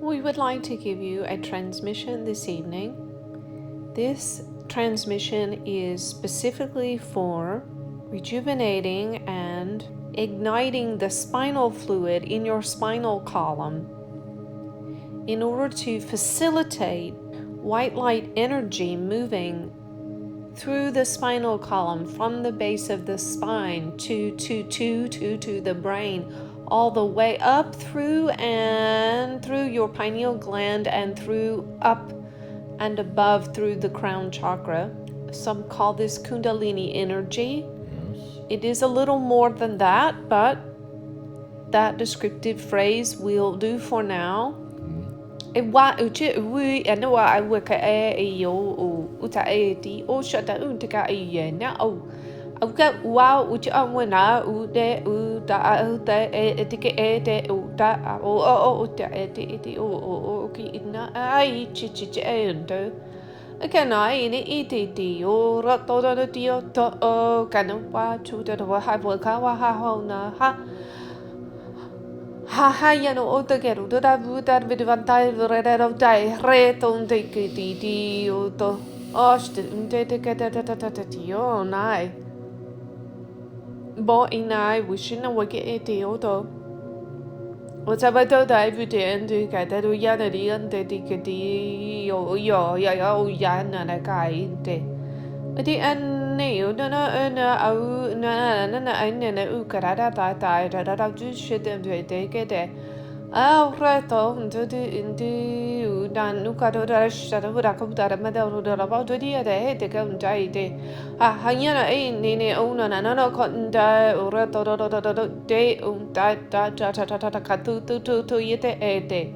We would like to give you a transmission this evening. This transmission is specifically for rejuvenating and igniting the spinal fluid in your spinal column in order to facilitate white light energy moving through the spinal column from the base of the spine to the brain, all the way up through your pineal gland and through up and above through the crown chakra. Some call this Kundalini energy. Yes. It is a little more than that, but that descriptive phrase will do for now. E wa uche ui ana wa I work e yo uta e ti o shata untika e na o auka wa uche amwana u de u ta u te e tike e te u ta o uta e ti o ki na ai chi e ndo kana ini ti o ra to da ti o to o kana wa chu da wa ha wa ka wa ha ho na ha ha no o te keru to da bu da vi vantai re dai re ton te ki ti o to o st te ke ta ti o nai bo inai wishin na wake e ti o to o ta ba to dai vu te en te ka ta ru ya na ri an te ti ke ti o ya o ya na kai te Adi anne o na au na anne na u karada ta ju shit de ke de au reto ndi u dan nu ka do da shada bu da ko da ma da ro da ba do di de de ka dai de hanya na ne o na ko da o reto do de da ka tu yete e de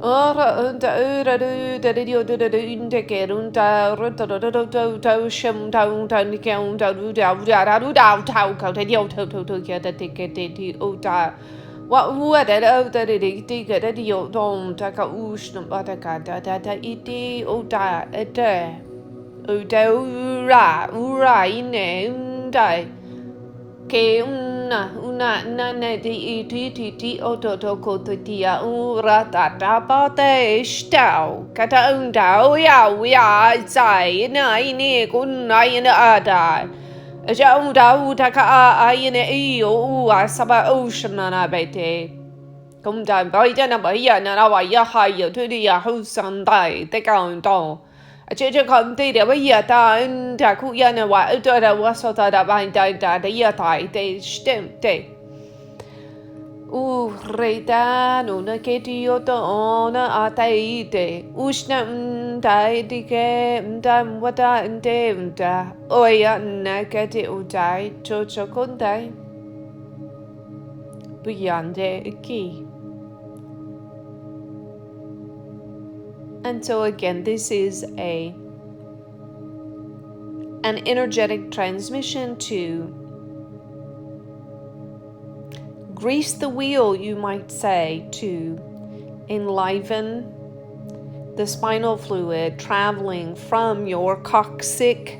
Ora unta ura da dio da indike unta rota da shem da unta nike unta da ka da dio to ke da tike ti uta wa da di ke da dio don ta ka ushna ba da ka da iti uta ete uta ura ine undai ke una na ti o to ko tia ura ta pa te stau kata unda o ya sai na ini kun na ina ada ja unda ka a ina I o a saba ocean na bete kom da ba na ba ya na wa ya ha yo tu ya hu san dai te ka unda Ache kan te de wa ta da ku ya na wa da wa so ta da ba da ya ta te stem te re da no na ke ti o to ona a ta te ushna da di ke da wa da te da o ya na ke te u dai cho kon dai bu yan de ki. And so again, this is an energetic transmission to grease the wheel, you might say, to enliven the spinal fluid traveling from your coccyx,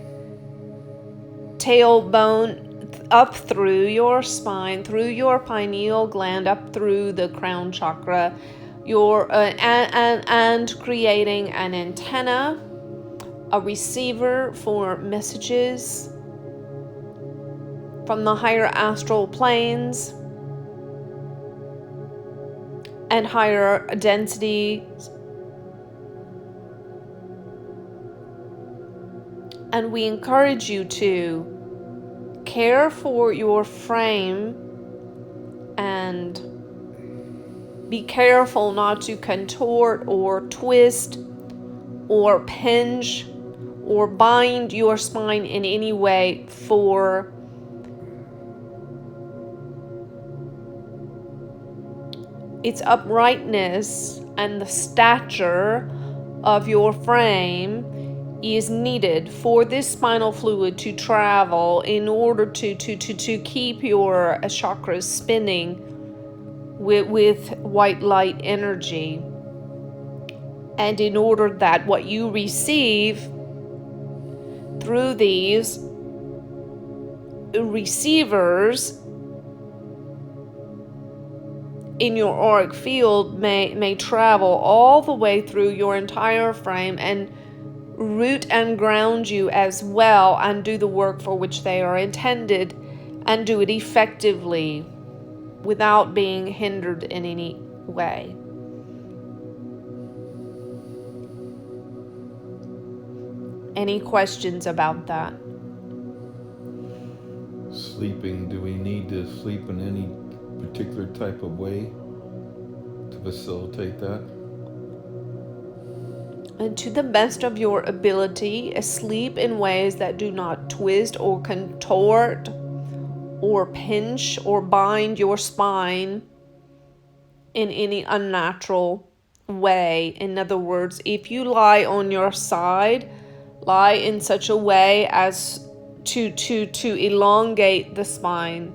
tailbone, up through your spine, through your pineal gland, up through the crown chakra, and creating an antenna, a receiver for messages from the higher astral planes and higher density. And we encourage you to care for your frame and be careful not to contort or twist or pinch or bind your spine in any way for its uprightness, and the stature of your frame is needed for this spinal fluid to travel in order to keep your chakras spinning with white light energy, and in order that what you receive through these receivers in your auric field may travel all the way through your entire frame and root and ground you as well, and do the work for which they are intended, and do it effectively without being hindered in any way. Any questions about that? Sleeping, do we need to sleep in any particular type of way to facilitate that? And to the best of your ability, sleep in ways that do not twist or contort or pinch or bind your spine in any unnatural way. In other words, if you lie on your side, lie in such a way as to elongate the spine